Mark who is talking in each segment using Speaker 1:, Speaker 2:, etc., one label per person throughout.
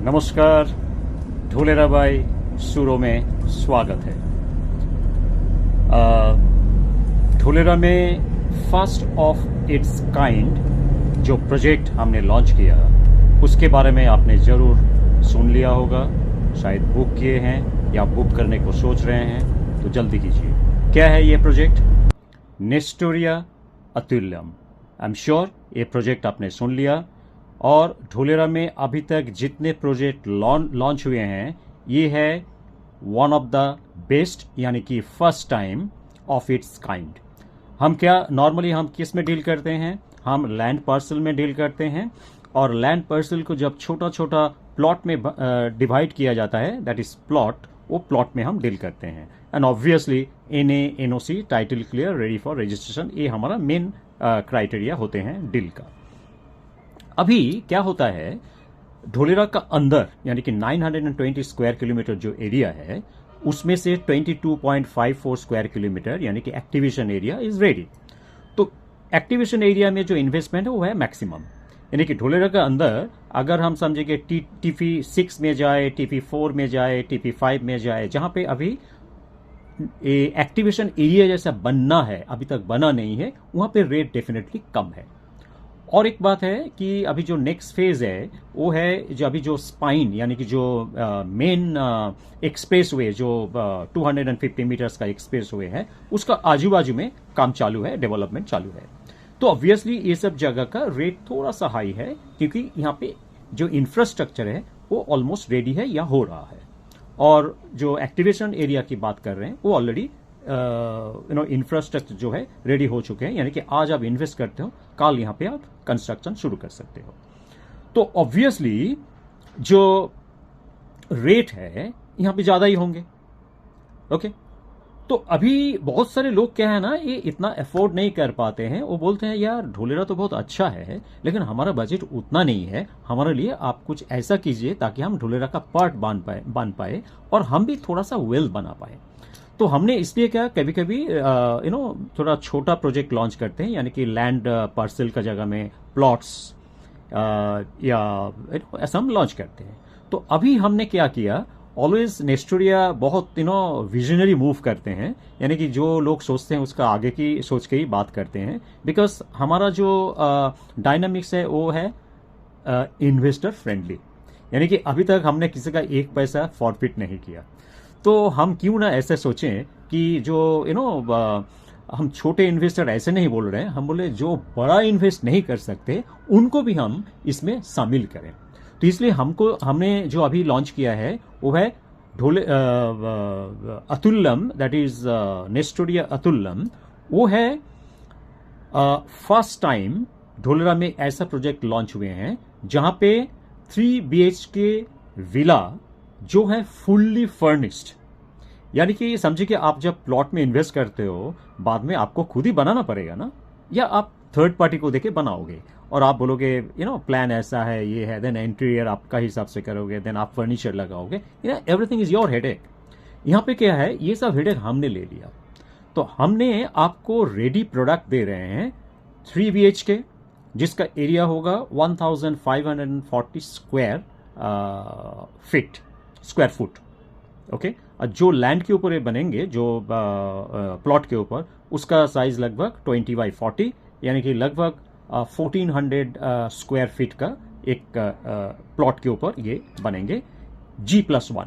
Speaker 1: नमस्कार, ढोलेराबाई सुरों में स्वागत है। ढोलेरा में फर्स्ट ऑफ इट्स काइंड जो प्रोजेक्ट हमने लॉन्च किया उसके बारे में आपने ज़रूर सुन लिया होगा, शायद बुक किए हैं या बुक करने को सोच रहे हैं तो जल्दी कीजिए। क्या है ये project? नेस्टोरिया Atulyam. I am sure ये प्रोजेक्ट आपने सुन लिया। और ढोलेरा में अभी तक जितने प्रोजेक्ट लॉन्च हुए हैं ये है वन ऑफ द बेस्ट, यानी कि first time of its kind. हम नॉर्मली हम किस में डील करते हैं? हम लैंड पार्सल में डील करते हैं, और लैंड पार्सल को जब छोटा छोटा प्लॉट में डिवाइड किया जाता है, दैट इज प्लॉट, वो प्लॉट में हम डील करते हैं। And obviously NA/NOC, title clear, ready for registration, ये हमारा मेन क्राइटेरिया होते हैं डील का। अभी क्या होता है, ढोलेरा का अंदर यानी कि 920 स्क्वायर किलोमीटर जो एरिया है उसमें से 22.54 स्क्वायर किलोमीटर यानी कि एक्टिवेशन एरिया इज रेडी। तो एक्टिवेशन एरिया में जो इन्वेस्टमेंट है वो है मैक्सिमम, यानी कि ढोलेरा का अंदर अगर हम समझेंगे TP6 में जाए, TP4 में जाए, TP5 में जाए, जहां पे अभी एक्टिवेशन एरिया जैसा बनना है, अभी तक बना नहीं है, वहां पे रेट डेफिनेटली कम है। और एक बात है कि अभी जो नेक्स्ट फेज है वो है जो अभी जो स्पाइन यानी कि जो मेन एक्सप्रेस वे जो 250 मीटर्स का एक्सप्रेस वे है उसका आजू बाजू में काम चालू है, डेवलपमेंट चालू है। तो ऑब्वियसली ये सब जगह का रेट थोड़ा सा हाई है क्योंकि यहाँ पे जो इंफ्रास्ट्रक्चर है वो ऑलमोस्ट रेडी है या हो रहा है। और जो एक्टिवेशन एरिया की बात कर रहे हैं वो ऑलरेडी इंफ्रास्ट्रक्चर जो है रेडी हो चुके हैं, यानी कि आज आप इन्वेस्ट करते हो, कल यहां पे आप कंस्ट्रक्शन शुरू कर सकते हो। तो ऑब्वियसली जो रेट है यहां पे ज्यादा ही होंगे। ओके, तो अभी बहुत सारे लोग क्या है ना, ये इतना अफोर्ड नहीं कर पाते हैं। वो बोलते हैं यार ढोलेरा तो बहुत अच्छा है लेकिन हमारा बजट उतना नहीं है, हमारे लिए आप कुछ ऐसा कीजिए ताकि हम ढोलेरा का पार्ट बांध पाए और हम भी थोड़ा सा वेल बना पाए। तो हमने इसलिए क्या कभी कभी थोड़ा छोटा प्रोजेक्ट लॉन्च करते हैं, यानी कि लैंड पार्सल का जगह में प्लॉट्स या ऐसा हम लॉन्च करते हैं। तो अभी हमने क्या किया, ऑलवेज नेस्टोरिया बहुत विजनरी मूव करते हैं, यानी कि जो लोग सोचते हैं उसका आगे की सोच के ही बात करते हैं। बिकॉज हमारा जो डायनामिक्स है वो है इन्वेस्टर फ्रेंडली, यानी कि अभी तक हमने किसी का एक पैसा फॉरफिट नहीं किया। तो हम क्यों ना ऐसे सोचें कि जो हम छोटे इन्वेस्टर ऐसे नहीं बोल रहे हैं, हम बोले जो बड़ा इन्वेस्ट नहीं कर सकते उनको भी हम इसमें शामिल करें। तो इसलिए हमने जो अभी लॉन्च किया है वो है अतुल्यम, दैट इज नेस्टोरिया अतुल्यम। वो है फर्स्ट टाइम ढोलेरा में ऐसा प्रोजेक्ट लॉन्च हुए हैं जहां पे 3 BHK विला जो है फुल्ली फर्निश्ड, यानी कि समझिए कि आप जब प्लॉट में इन्वेस्ट करते हो बाद में आपको खुद ही बनाना पड़ेगा ना, या आप थर्ड पार्टी को देके बनाओगे और आप बोलोगे प्लान ऐसा है, ये है, देन इंटीरियर आपका हिसाब से करोगे, देन आप फर्नीचर लगाओगे, एवरीथिंग इज योर हेडेक। यहाँ पे क्या है, ये सब हेडेक हमने ले लिया। तो हमने आपको रेडी प्रोडक्ट दे रहे हैं 3 BHK जिसका एरिया होगा 1540 स्क्वायर फुट। ओके, जो लैंड के ऊपर ये बनेंगे, जो प्लॉट के ऊपर, उसका साइज लगभग 20x40 यानी कि लगभग 1400 स्क्वायर फीट का एक प्लॉट के ऊपर ये बनेंगे G+1।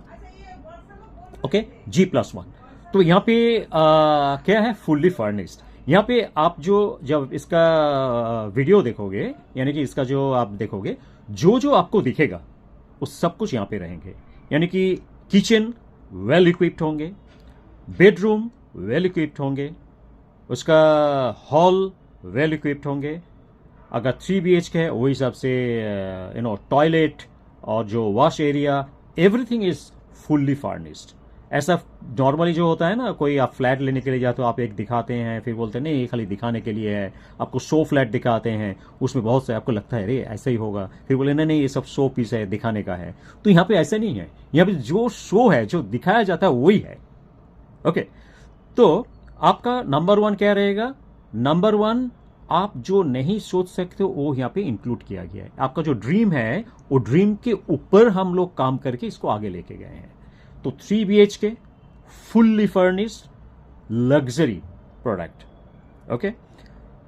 Speaker 1: Okay, G+1। तो यहाँ पे क्या है, फुल्ली फर्निश्ड। यहाँ पे आप जब इसका वीडियो देखोगे, यानी कि इसका जो आप देखोगे, जो आपको दिखेगा वो सब कुछ यहाँ पे रहेंगे, यानी कि किचन वेल इक्विप्ड होंगे, बेडरूम वेल इक्विप्ड होंगे, उसका हॉल वेल इक्विप्ड होंगे। अगर 3 BHK है वो हिसाब से टॉयलेट और जो wash area, everything is fully furnished. ऐसा नॉर्मली जो होता है ना, कोई आप फ्लैट लेने के लिए जाते हो, आप एक दिखाते हैं फिर बोलते हैं नहीं ये खाली दिखाने के लिए है, आपको 100 फ्लैट दिखाते हैं, उसमें बहुत से आपको लगता है अरे ऐसा ही होगा, फिर बोले नहीं ये सब 100 पीस है, दिखाने का है। तो यहाँ पे ऐसा नहीं है, यहाँ पे जो शो है, जो दिखाया जाता है वही है। ओके, तो आपका नंबर 1 क्या रहेगा? नंबर 1 आप जो नहीं सोच सकते हो वो यहाँ पे इंक्लूड किया गया है। आपका जो ड्रीम है वो ड्रीम के ऊपर हम लोग काम करके इसको आगे लेके गए हैं। तो 3 BHK fully furnished luxury product, okay.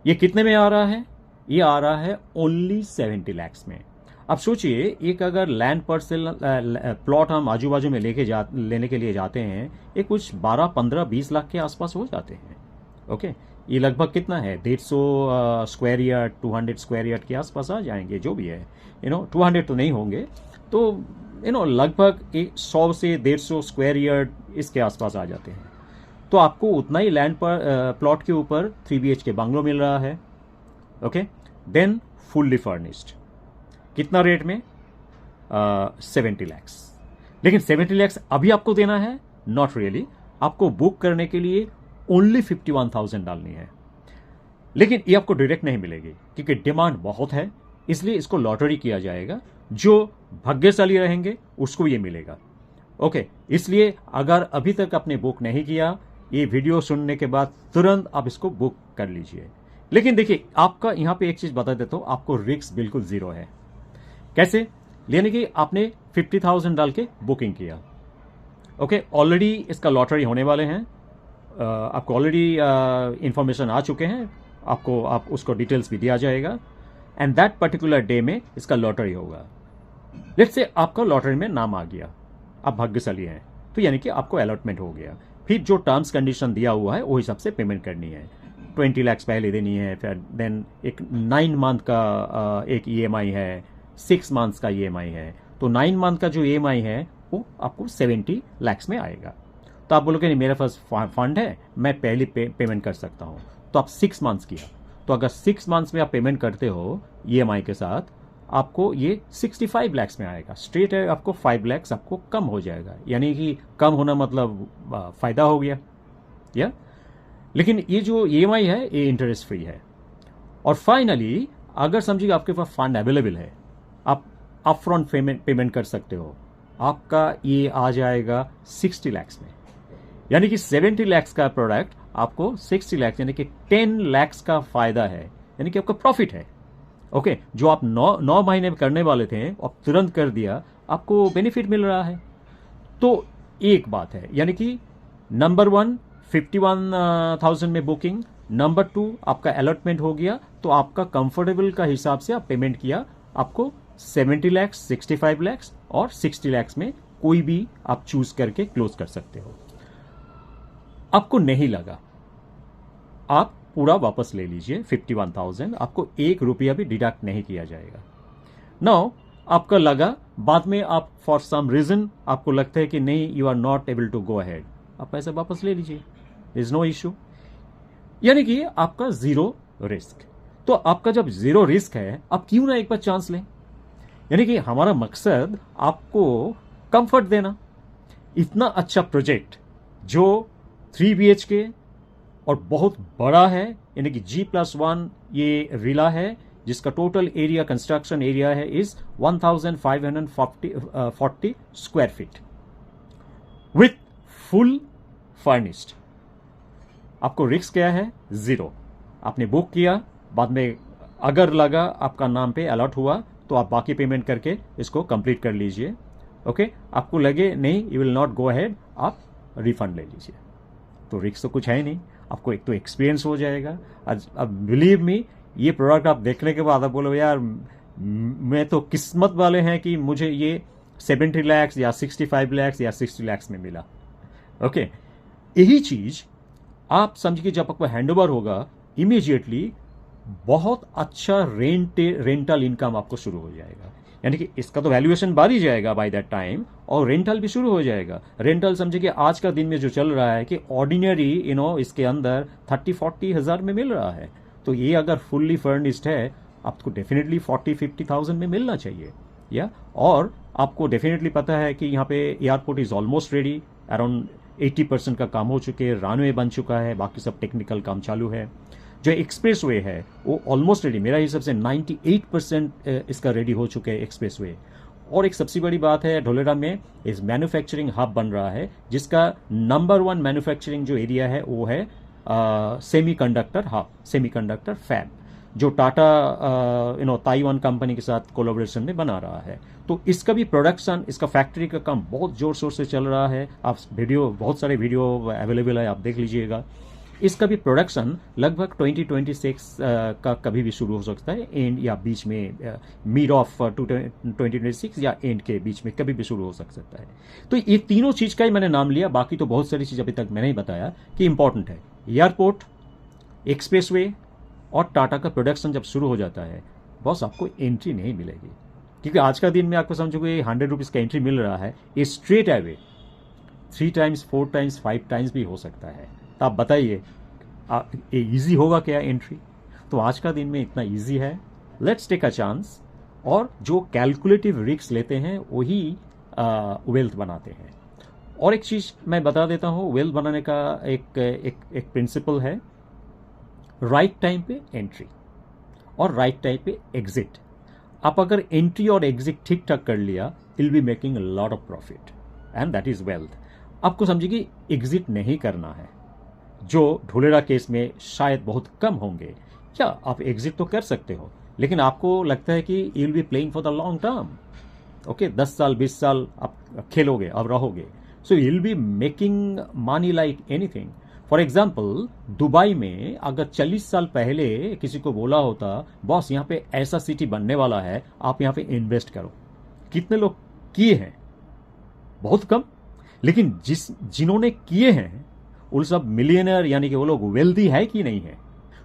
Speaker 1: ये कितने में आ रहा है? ये आ रहा है ओनली 70 lakhs में। अब सोचिए, एक अगर लैंड पार्सल प्लॉट हम आजू बाजू में लेने के लिए जाते हैं, ये कुछ 12, 15, 20 लाख के आसपास हो जाते हैं, ओके। ये लगभग कितना है? 150 स्क्वायर यार्ड, 200 स्क्वायर यार्ड के आसपास आ जाएंगे, जो भी है, 200 तो नहीं होंगे, तो लगभग 100 से 150 स्क्वायर यार्ड इसके आसपास आ जाते हैं। तो आपको उतना ही लैंड पर प्लॉट के ऊपर 3 BHK बंगलो मिल रहा है, ओके। देन फुल्ली फर्निश्ड, कितना रेट में? 70 lakhs। लेकिन 70 lakhs अभी आपको देना है? Not really. आपको बुक करने के लिए ओनली 51,000 डालनी है। लेकिन ये आपको डायरेक्ट नहीं मिलेगी क्योंकि डिमांड बहुत है, इसलिए इसको लॉटरी किया जाएगा। जो भाग्यशाली रहेंगे उसको ये मिलेगा, ओके। इसलिए अगर अभी तक आपने बुक नहीं किया, ये वीडियो सुनने के बाद तुरंत आप इसको बुक कर लीजिए। लेकिन देखिए, आपका यहां पे एक चीज बता देता हूं, आपको रिस्क बिल्कुल जीरो है। कैसे? यानी कि आपने 50,000 डाल के बुकिंग किया, ओके। ऑलरेडी इसका लॉटरी होने वाले हैं, आपको ऑलरेडी इंफॉर्मेशन आ चुके हैं, आप उसको डिटेल्स भी दिया जाएगा, एंड दैट पर्टिकुलर डे में इसका लॉटरी होगा। लेट्स से आपका लॉटरी में नाम आ गया, आप भाग्यशाली हैं, तो यानी कि आपको अलॉटमेंट हो गया। फिर जो टर्म्स कंडीशन दिया हुआ है वो हिसाब से पेमेंट करनी है। 20 lakhs पहले देनी है, फिर देन एक 9 मंथ का एक EMI है, 6 मंथ्स का EMI है। तो 9 मंथ का जो EMI है वो आपको 70 lakhs में आएगा। तो आप बोलोगे नहीं, मेरे पास फंड है, मैं पहले पेमेंट कर सकता हूँ। तो आप 6 मंथ्स किया, तो अगर 6 मंथ्स में आप पेमेंट करते हो EMI के साथ, आपको ये 65 lakhs में आएगा। स्ट्रेट है, आपको 5 lakhs आपको कम हो जाएगा, यानी कि कम होना मतलब फायदा हो गया, या। लेकिन ये जो EMI है ये इंटरेस्ट फ्री है। और फाइनली अगर समझिए आपके पास फंड अवेलेबल है, आप अपफ्रंट पेमेंट कर सकते हो, आपका ये आ जाएगा 60 lakhs में। यानी कि 70 lakhs का प्रोडक्ट आपको 60 lakhs यानी कि 10 lakhs का फायदा है, यानी कि आपका प्रॉफिट है, ओके। जो आप 9 महीने में करने वाले थे, आप तुरंत कर दिया, आपको बेनिफिट मिल रहा है। तो एक बात है, यानी कि नंबर 1 51,000 में बुकिंग, नंबर 2 आपका अलॉटमेंट हो गया, तो आपका कंफर्टेबल का हिसाब से आप पेमेंट किया, आपको 70 lakhs, 65 lakhs और 60 lakhs में कोई भी आप चूज करके क्लोज कर सकते हो। आपको नहीं लगा, आप पूरा वापस ले लीजिए 51,000, आपको 1 रुपया भी डिडक्ट नहीं किया जाएगा। नाउ आपका लगा, बाद में आप फॉर सम रीजन आपको लगता है कि नहीं, you are not able to go ahead, आप पैसे वापस ले लीजिए, इज नो इश्यू। यानी कि आपका जीरो रिस्क। तो आपका जब जीरो रिस्क है, आप क्यों ना एक बार चांस लें। यानी कि हमारा मकसद आपको कंफर्ट देना। इतना अच्छा प्रोजेक्ट जो 3 BHK और बहुत बड़ा है, यानी कि G+1 ये विला है, जिसका टोटल एरिया, कंस्ट्रक्शन एरिया है is 1540 square feet with full furnished. आपको रिस्क क्या है? जीरो। आपने बुक किया, बाद में अगर लगा आपका नाम पे अलॉट हुआ तो आप बाकी पेमेंट करके इसको कंप्लीट कर लीजिए, ओके। आपको लगे नहीं, you will not go ahead, आप रिफंड ले लीजिए। तो रिस्क तो कुछ है नहीं, आपको एक तो एक्सपीरियंस हो जाएगा। अब बिलीव मी, ये प्रोडक्ट आप देखने के बाद आप बोलो यार मैं तो किस्मत वाले हैं कि मुझे ये 70 lakhs या 65 lakhs या 60 lakhs में मिला, ओके। यही चीज आप समझिए, जब आपको हैंडओवर होगा, इमीडिएटली बहुत अच्छा रेंटल इनकम आपको शुरू हो जाएगा। यानी कि इसका तो वैल्यूएशन बढ़ ही जाएगा बाय दैट टाइम, और रेंटल भी शुरू हो जाएगा। रेंटल समझिए कि आज का दिन में जो चल रहा है कि ऑर्डिनरी इसके अंदर 30-40 हजार में मिल रहा है। तो ये अगर फुल्ली फर्निश्ड है, आपको डेफिनेटली 40-50,000 में मिलना चाहिए, या। और आपको डेफिनेटली पता है कि यहाँ पे airport is almost ready, around 80% का काम हो चुके हैं, रनवे बन चुका है, बाकी सब टेक्निकल काम चालू है। जो एक्सप्रेस वे है वो ऑलमोस्ट रेडी, मेरा हिसाब से 98% इसका रेडी हो चुके हैं एक्सप्रेस वे। और एक सबसे बड़ी बात है, ढोलेरा में इस मैन्युफैक्चरिंग हब बन रहा है, जिसका नंबर 1 मैन्युफैक्चरिंग जो एरिया है वो है सेमीकंडक्टर हब, सेमीकंडक्टर फैब। जो टाटा ताइवान कंपनी के साथ कोलैबोरेशन में बना रहा है। तो इसका भी प्रोडक्शन, इसका फैक्ट्री का काम बहुत जोर शोर से चल रहा है। आप वीडियो, बहुत सारे वीडियो अवेलेबल है, आप देख लीजिएगा। इसका भी प्रोडक्शन लगभग 2026 का कभी भी शुरू हो सकता है, एंड या बीच में मिड ऑफ 2026 या एंड के बीच में कभी भी शुरू हो सकता है। तो ये तीनों चीज़ का ही मैंने नाम लिया, बाकी तो बहुत सारी चीज़ अभी तक मैंने ही बताया कि इंपॉर्टेंट है। एयरपोर्ट, एक्सप्रेसवे और टाटा का प्रोडक्शन जब शुरू हो जाता है, बॉस आपको एंट्री नहीं मिलेगी, क्योंकि आज का दिन में आपको समझोगे 100 रुपीज़ का एंट्री मिल रहा है, ये straight away 3 times 4 times 5 times भी हो सकता है। तो आप बताइए ये ईजी होगा क्या एंट्री? तो आज का दिन में इतना ईजी है, लेट्स टेक अ चांस। और जो कैलकुलेटिव रिस्क लेते हैं वही वेल्थ बनाते हैं। और एक चीज़ मैं बता देता हूँ, वेल्थ बनाने का एक प्रिंसिपल है, राइट टाइम पे एंट्री और राइट टाइम पे एग्जिट। आप अगर एंट्री और एग्जिट ठीक ठाक कर लिया, will be making a lot of profit and that is wealth. आपको समझिए कि एग्जिट नहीं करना है, जो ढोलेरा केस में शायद बहुत कम होंगे। क्या आप एग्जिट तो कर सकते हो, लेकिन आपको लगता है कि you will be playing for the long term. Okay, 10 साल 20 साल आप खेलोगे, अब रहोगे, so you will be making money like anything. For example, Dubai में अगर 40 साल पहले किसी को बोला होता, बॉस यहाँ पे ऐसा सिटी बनने वाला है, आप यहाँ पे इन्वेस्ट करो, कितने लोग किए हैं? बहुत कम। लेकिन जिन्होंने किए हैं वो सब मिलियनर, यानी कि वो लोग वेल्दी है कि नहीं है।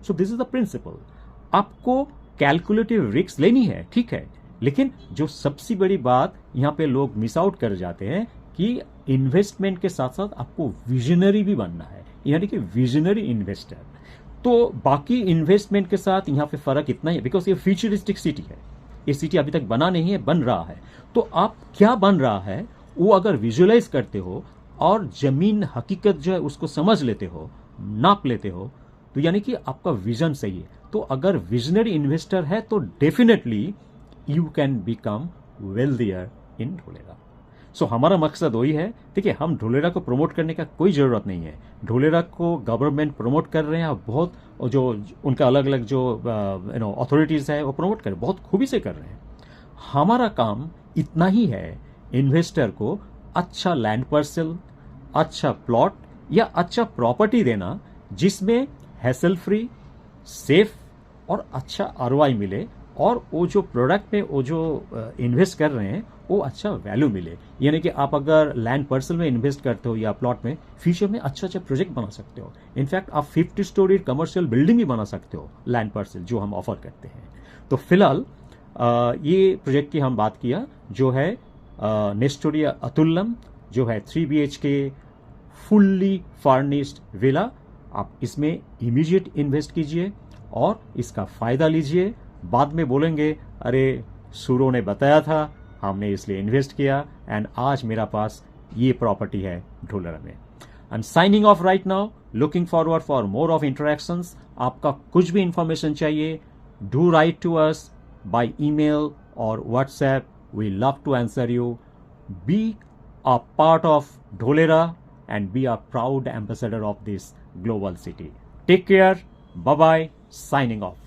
Speaker 1: So this is the principle. आपको कैलकुलेटिव रिस्क लेनी है, ठीक है, लेकिन जो सबसे बड़ी बात यहाँ पे लोग मिस आउट कर जाते हैं कि इन्वेस्टमेंट के साथ साथ आपको विजनरी भी बनना है, यानी कि विजनरी इन्वेस्टर। तो बाकी इन्वेस्टमेंट के साथ यहाँ पे फर्क इतना ही है, बिकॉज ये फ्यूचरिस्टिक सिटी है, ये सिटी अभी तक बना नहीं है, बन रहा है। तो आप क्या बन रहा है वो अगर विजुअलाइज करते हो और जमीन हकीकत जो है उसको समझ लेते हो, नाप लेते हो, तो यानी कि आपका विजन सही है। तो अगर विजनरी इन्वेस्टर है तो definitely you can become wealthier in Dholera. So हमारा मकसद वही है। ठीक है, हम ढोलेरा को प्रमोट करने का कोई ज़रूरत नहीं है। ढोलेरा को गवर्नमेंट प्रमोट कर रहे हैं, और बहुत जो उनका अलग अलग जो अथॉरिटीज़ है वो प्रमोट कर, बहुत खूबी से कर रहे हैं। हमारा काम इतना ही है, इन्वेस्टर को अच्छा लैंड पार्सल, अच्छा प्लॉट या अच्छा प्रॉपर्टी देना, जिसमें हैसल फ्री, सेफ और अच्छा आरओआई मिले, और वो जो प्रोडक्ट में वो जो इन्वेस्ट कर रहे हैं वो अच्छा वैल्यू मिले। यानी कि आप अगर लैंड पार्सल में इन्वेस्ट करते हो या प्लॉट में, फ्यूचर में अच्छा अच्छा प्रोजेक्ट बना सकते हो। इनफैक्ट आप 50 स्टोरी कमर्शियल बिल्डिंग भी बना सकते हो लैंड पार्सल, जो हम ऑफर करते हैं। तो फिलहाल ये प्रोजेक्ट की हम बात किया, जो है नेस्टोरिया अतुल्लम, जो है 3 BHK फुल्ली फर्निश्ड विला। आप इसमें इमीडिएट इन्वेस्ट कीजिए और इसका फायदा लीजिए। बाद में बोलेंगे, अरे सूरो ने बताया था, हमने इसलिए इन्वेस्ट किया, एंड आज मेरा पास ये प्रॉपर्टी है ढोलेरा में। I am signing off right now, looking forward for more of interactions. आपका कुछ भी इंफॉर्मेशन चाहिए, do write to us by email और WhatsApp. We love to answer you. Be a part of Dholera and be a proud ambassador of this global city. Take care. Bye bye. Signing off.